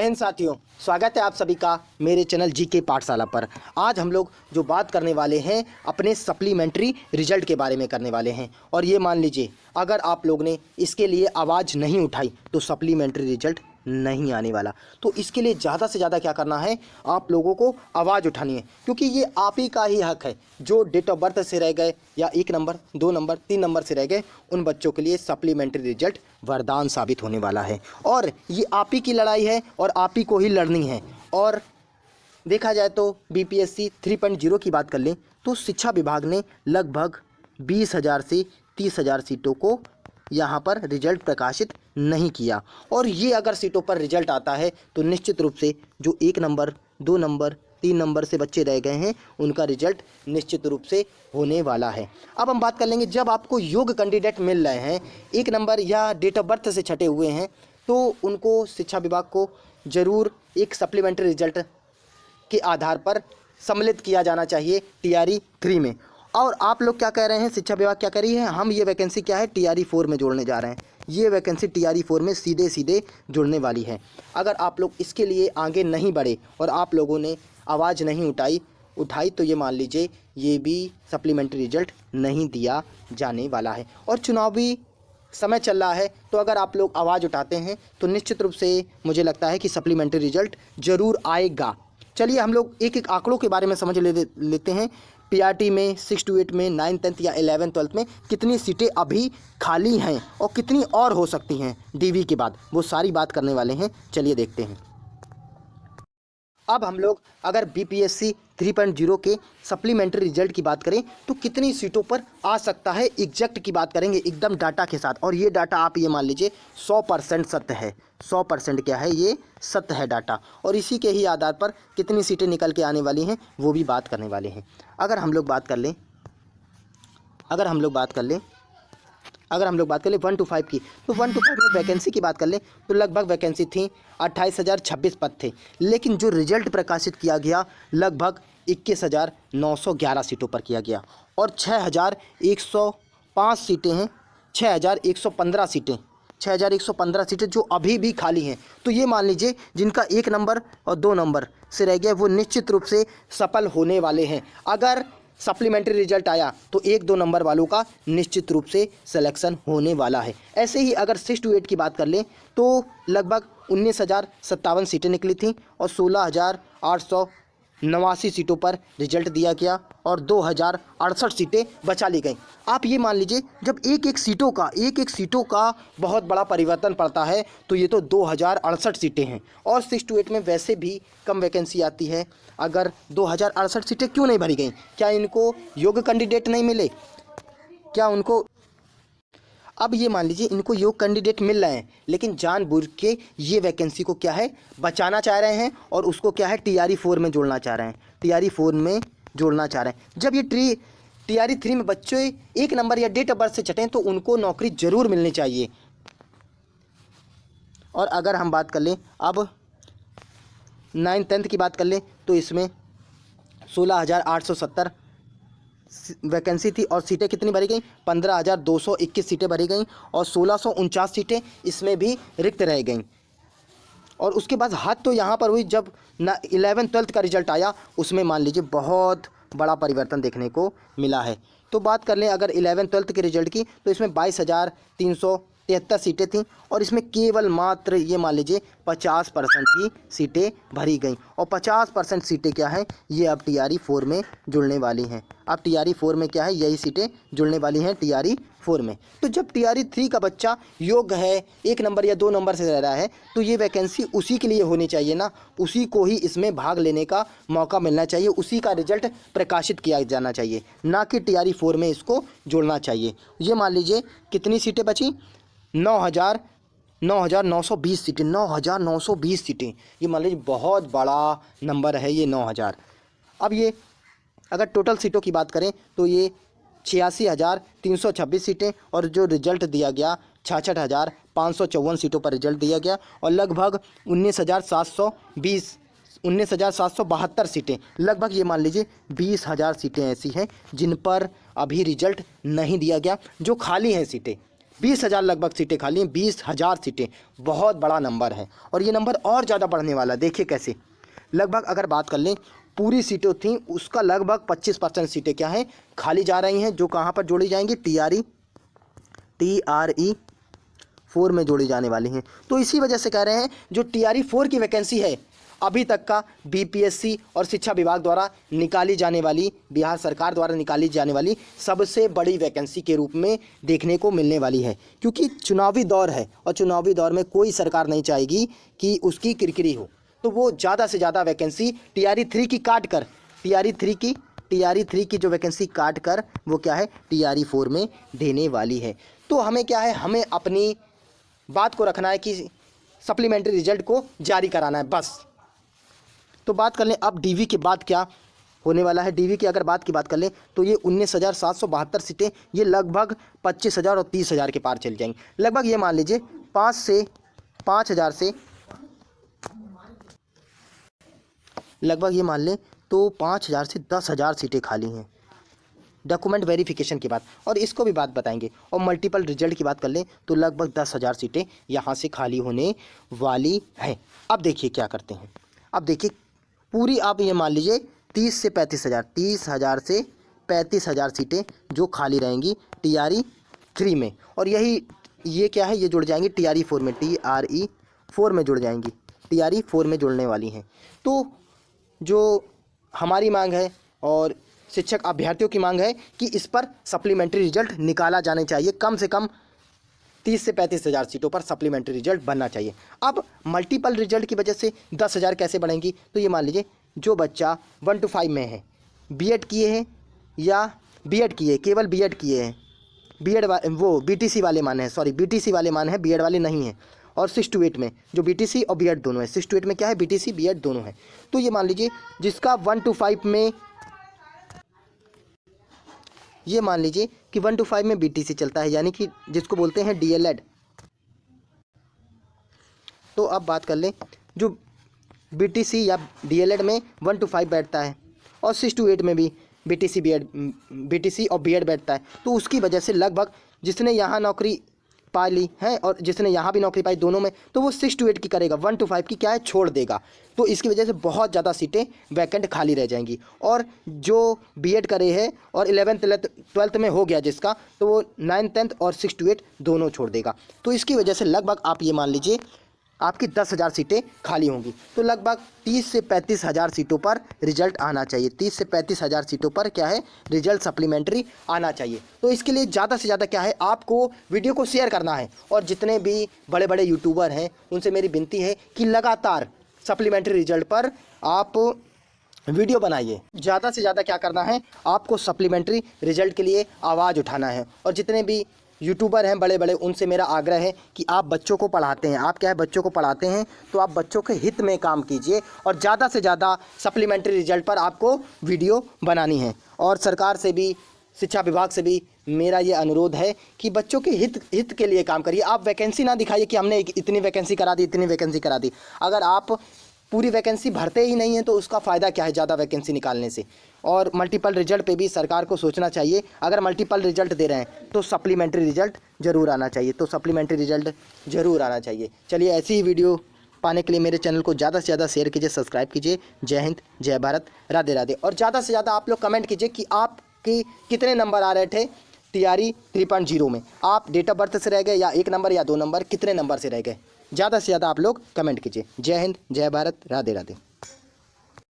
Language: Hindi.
हिंद साथियों, स्वागत है आप सभी का मेरे चैनल जीके पाठशाला पर। आज हम लोग जो बात करने वाले हैं अपने सप्लीमेंट्री रिजल्ट के बारे में करने वाले हैं। और ये मान लीजिए, अगर आप लोग ने इसके लिए आवाज़ नहीं उठाई तो सप्लीमेंट्री रिजल्ट नहीं आने वाला। तो इसके लिए ज़्यादा से ज़्यादा क्या करना है, आप लोगों को आवाज़ उठानी है, क्योंकि ये आप ही का ही हक है। जो डेट ऑफ बर्थ से रह गए या 1 नंबर 2 नंबर 3 नंबर से रह गए, उन बच्चों के लिए सप्लीमेंट्री रिजल्ट वरदान साबित होने वाला है। और ये आप ही की लड़ाई है और आप ही को ही लड़नी है। और देखा जाए तो बीपीएससी 3.0 की बात कर लें तो शिक्षा विभाग ने लगभग 20,000 से 30,000 सीटों को यहाँ पर रिजल्ट प्रकाशित नहीं किया। और ये अगर सीटों पर रिजल्ट आता है तो निश्चित रूप से जो 1 नंबर 2 नंबर 3 नंबर से बच्चे रह गए हैं, उनका रिजल्ट निश्चित रूप से होने वाला है। अब हम बात कर लेंगे, जब आपको योग्य कैंडिडेट मिल रहे हैं 1 नंबर या डेट ऑफ बर्थ से छटे हुए हैं, तो उनको शिक्षा विभाग को ज़रूर एक सप्लीमेंट्री रिजल्ट के आधार पर सम्मिलित किया जाना चाहिए TRE 3 में। और आप लोग क्या कह रहे हैं, शिक्षा विभाग क्या कह रही है, हम ये वैकेंसी क्या है TRE 4 में जोड़ने जा रहे हैं। ये वैकेंसी TRE 4 में सीधे सीधे जुड़ने वाली है। अगर आप लोग इसके लिए आगे नहीं बढ़े और आप लोगों ने आवाज़ नहीं उठाई तो ये मान लीजिए ये भी सप्लीमेंट्री रिजल्ट नहीं दिया जाने वाला है। और चुनावी समय चल रहा है, तो अगर आप लोग आवाज़ उठाते हैं तो निश्चित रूप से मुझे लगता है कि सप्लीमेंट्री रिजल्ट ज़रूर आएगा। चलिए हम लोग एक एक आंकड़ों के बारे में समझ लेते हैं। PRT में 6 to 8 में 9th 10th या 11th 12th में कितनी सीटें अभी खाली हैं और कितनी और हो सकती हैं DV के बाद, वो सारी बात करने वाले हैं। चलिए देखते हैं। अब हम लोग अगर BPSC 3.0 के सप्लीमेंट्री रिजल्ट की बात करें तो कितनी सीटों पर आ सकता है, एग्जैक्ट की बात करेंगे एकदम डाटा के साथ। और ये डाटा आप ये मान लीजिए 100% सत्य है। 100% क्या है, ये सत्य है डाटा। और इसी के ही आधार पर कितनी सीटें निकल के आने वाली हैं वो भी बात करने वाले हैं। अगर हम लोग बात कर लें 1 to 5 की, तो 1 to 5 में वैकेंसी की बात कर लें तो लगभग वैकेंसी थी 28,026 पद थे। लेकिन जो रिजल्ट प्रकाशित किया गया लगभग 21,911 सीटों पर किया गया। और 6,105 सीटें हैं, 6,115 सीटें जो अभी भी खाली हैं। तो ये मान लीजिए जिनका 1 नंबर और 2 नंबर से रह गया वो निश्चित रूप से सफल होने वाले हैं। अगर सप्लीमेंट्री रिजल्ट आया तो 1-2 नंबर वालों का निश्चित रूप से सिलेक्शन होने वाला है। ऐसे ही अगर 6 to 8 की बात कर लें तो लगभग 19,057 सीटें निकली थीं और 16,889 सीटों पर रिजल्ट दिया गया और 2,068 सीटें बचा ली गईं। आप ये मान लीजिए जब एक एक सीटों का बहुत बड़ा परिवर्तन पड़ता है तो ये तो 2,068 सीटें हैं। और 6 to 8 में वैसे भी कम वैकेंसी आती है। अगर 2,068 सीटें क्यों नहीं भरी गई, क्या इनको योग्य कैंडिडेट नहीं मिले, क्या उनको, अब ये मान लीजिए इनको योग्य कैंडिडेट मिल रहे हैं लेकिन जानबूझ के ये वैकेंसी को क्या है बचाना चाह रहे हैं और उसको क्या है TRE 4 में जोड़ना चाह रहे हैं। TRE 4 में जोड़ना चाह रहे हैं। जब ये TRE 3 में बच्चे 1 नंबर या डेट ऑफ बर्थ से छटें तो उनको नौकरी ज़रूर मिलनी चाहिए। और अगर हम बात कर लें अब 9th 10th की बात कर लें तो इसमें 16,870 वैकेंसी थी और सीटें कितनी भरी गई, 15,221 सीटें भरी गई और 1,649 सीटें इसमें भी रिक्त रह गईं। और उसके बाद हद तो यहाँ पर हुई जब 11th 12th का रिजल्ट आया, उसमें मान लीजिए बहुत बड़ा परिवर्तन देखने को मिला है। तो बात कर लें अगर 11th 12th के रिजल्ट की तो इसमें 22,373 सीटें थीं और इसमें केवल मात्र ये मान लीजिए 50% ही सीटें भरी गईं। और 50% सीटें क्या हैं, ये अब TRE 4 में जुड़ने वाली हैं। अब TRE 4 में क्या है, यही सीटें जुड़ने वाली हैं TRE 4 में। तो जब TRE 3 का बच्चा योग्य है, 1 नंबर या 2 नंबर से रह रहा है, तो ये वैकेंसी उसी के लिए होनी चाहिए ना, उसी को ही इसमें भाग लेने का मौका मिलना चाहिए, उसी का रिजल्ट प्रकाशित किया जाना चाहिए, ना कि TRE 4 में इसको जोड़ना चाहिए। ये मान लीजिए कितनी सीटें बची, 9,920 सीटें, 9,920 सीटें, ये मान लीजिए बहुत बड़ा नंबर है ये 9,000। अब ये अगर टोटल सीटों की बात करें तो ये 86,326 सीटें और जो रिजल्ट दिया गया 66,554 सीटों पर रिजल्ट दिया गया और लगभग 19,772 सीटें, लगभग ये मान लीजिए 20,000 सीटें ऐसी हैं जिन पर अभी रिजल्ट नहीं दिया गया, जो खाली हैं सीटें। 20,000 लगभग सीटें खाली हैं, 20,000 सीटें, बहुत बड़ा नंबर है। और ये नंबर और ज़्यादा बढ़ने वाला है। देखिए कैसे, लगभग अगर बात कर लें पूरी सीटें थी उसका लगभग 25% सीटें क्या हैं, खाली जा रही हैं, जो कहाँ पर जोड़ी जाएंगी, TRE 4 में जोड़ी जाने वाली हैं। तो इसी वजह से कह रहे हैं जो TRE 4 की वैकेंसी है अभी तक का BPSC और शिक्षा विभाग द्वारा निकाली जाने वाली, बिहार सरकार द्वारा निकाली जाने वाली सबसे बड़ी वैकेंसी के रूप में देखने को मिलने वाली है। क्योंकि चुनावी दौर है और चुनावी दौर में कोई सरकार नहीं चाहेगी कि उसकी किरकिरी हो, तो वो ज़्यादा से ज़्यादा वैकेंसी TRE 3 की काट कर, TRE 3 की जो वैकेंसी काट कर वो क्या है TRE 4 में देने वाली है। तो हमें क्या है, हमें अपनी बात को रखना है कि सप्लीमेंट्री रिजल्ट को जारी कराना है बस। तो बात कर लें अब DV के बाद क्या होने वाला है। DV की अगर बात कर लें तो ये 19,772 सीटें, ये लगभग 25,000 और 30,000 के पार चल जाएंगी। लगभग ये मान लीजिए 5,000 से लगभग ये मान लें तो 5,000 से 10,000 सीटें खाली हैं डॉक्यूमेंट वेरिफिकेशन के बाद, और इसको भी बात बताएंगे। और मल्टीपल रिजल्ट की बात कर लें तो लगभग 10,000 सीटें यहाँ से खाली होने वाली हैं। अब देखिए क्या करते हैं, अब देखिए पूरी आप ये मान लीजिए 30,000 से 35,000 सीटें जो खाली रहेंगी TRE 3 में, और ये क्या है, ये जुड़ जाएंगी TRE 4 में, TRE 4 में जुड़ जाएंगी, TRE 4 में जुड़ने वाली हैं। तो जो हमारी मांग है और शिक्षक अभ्यर्थियों की मांग है कि इस पर सप्लीमेंट्री रिजल्ट निकाला जाना चाहिए, कम से कम 30,000 से 35,000 सीटों पर सप्लीमेंट्री रिजल्ट बनना चाहिए। अब मल्टीपल रिजल्ट की वजह से 10,000 कैसे बढ़ेंगी, तो ये मान लीजिए जो बच्चा 1 to 5 में है, B.Ed किए हैं या B.Ed किए, केवल B.Ed किए हैं, वो BTC वाले मान हैं, BTC वाले मान हैं, B.Ed वाले नहीं हैं। और 6 to 8 में जो BTC और B.Ed दोनों है, 6 to 8 में क्या है, BTC B.Ed दोनों है। तो ये मान लीजिए जिसका 1 to 5 में, ये मान लीजिए कि 1 to 5 में BTC चलता है, यानी कि जिसको बोलते हैं DLED। तो अब बात कर लें जो BTC या DLED में 1 to 5 बैठता है और 6 to 8 में भी BTC और B.Ed बैठता है। तो उसकी वजह से लगभग जिसने यहाँ नौकरी पा ली है और जिसने यहाँ भी नौकरी पाई दोनों में, तो वो 6 to 8 की करेगा, 1 to 5 की क्या है छोड़ देगा। तो इसकी वजह से बहुत ज़्यादा सीटें वैकेंट खाली रह जाएंगी। और जो B.Ed करे है और 11th 12th में हो गया जिसका, तो वो 9th 10th और 6 to 8 दोनों छोड़ देगा। तो इसकी वजह से लगभग आप ये मान लीजिए आपकी 10,000 सीटें खाली होंगी। तो लगभग 30,000 से 35,000 सीटों पर रिजल्ट आना चाहिए, 30,000 से 35,000 सीटों पर क्या है रिजल्ट सप्लीमेंट्री आना चाहिए। तो इसके लिए ज़्यादा से ज़्यादा क्या है, आपको वीडियो को शेयर करना है। और जितने भी बड़े बड़े यूट्यूबर हैं उनसे मेरी विनती है कि लगातार सप्लीमेंट्री रिजल्ट पर आप वीडियो बनाइए। ज़्यादा से ज़्यादा क्या करना है, आपको सप्लीमेंट्री रिजल्ट के लिए आवाज़ उठाना है। और जितने भी यूट्यूबर हैं बड़े बड़े, उनसे मेरा आग्रह है कि आप बच्चों को पढ़ाते हैं, आप क्या है बच्चों को पढ़ाते हैं, तो आप बच्चों के हित में काम कीजिए। और ज़्यादा से ज़्यादा सप्लीमेंट्री रिजल्ट पर आपको वीडियो बनानी है। और सरकार से भी, शिक्षा विभाग से भी मेरा ये अनुरोध है कि बच्चों के हित के लिए काम करिए। आप वैकेंसी ना दिखाइए कि हमने इतनी वैकेंसी करा दी, इतनी वैकेंसी करा दी। अगर आप पूरी वैकेंसी भरते ही नहीं है तो उसका फ़ायदा क्या है ज़्यादा वैकेंसी निकालने से। और मल्टीपल रिजल्ट पे भी सरकार को सोचना चाहिए। अगर मल्टीपल रिजल्ट दे रहे हैं तो सप्लीमेंट्री रिजल्ट ज़रूर आना चाहिए, तो सप्लीमेंट्री रिजल्ट ज़रूर आना चाहिए। चलिए, ऐसी ही वीडियो पाने के लिए मेरे चैनल को ज़्यादा से ज़्यादा शेयर कीजिए, सब्सक्राइब कीजिए। जय हिंद, जय भारत, राधे राधे। और ज़्यादा से ज़्यादा आप लोग कमेंट कीजिए कि आपके कितने नंबर आ रहे थे TRE 3.0 में, आप डेट ऑफ बर्थ से रह गए या 1 नंबर या 2 नंबर, कितने नंबर से रह गए। ज़्यादा से ज़्यादा आप लोग कमेंट कीजिए। जय हिंद, जय भारत, राधे राधे।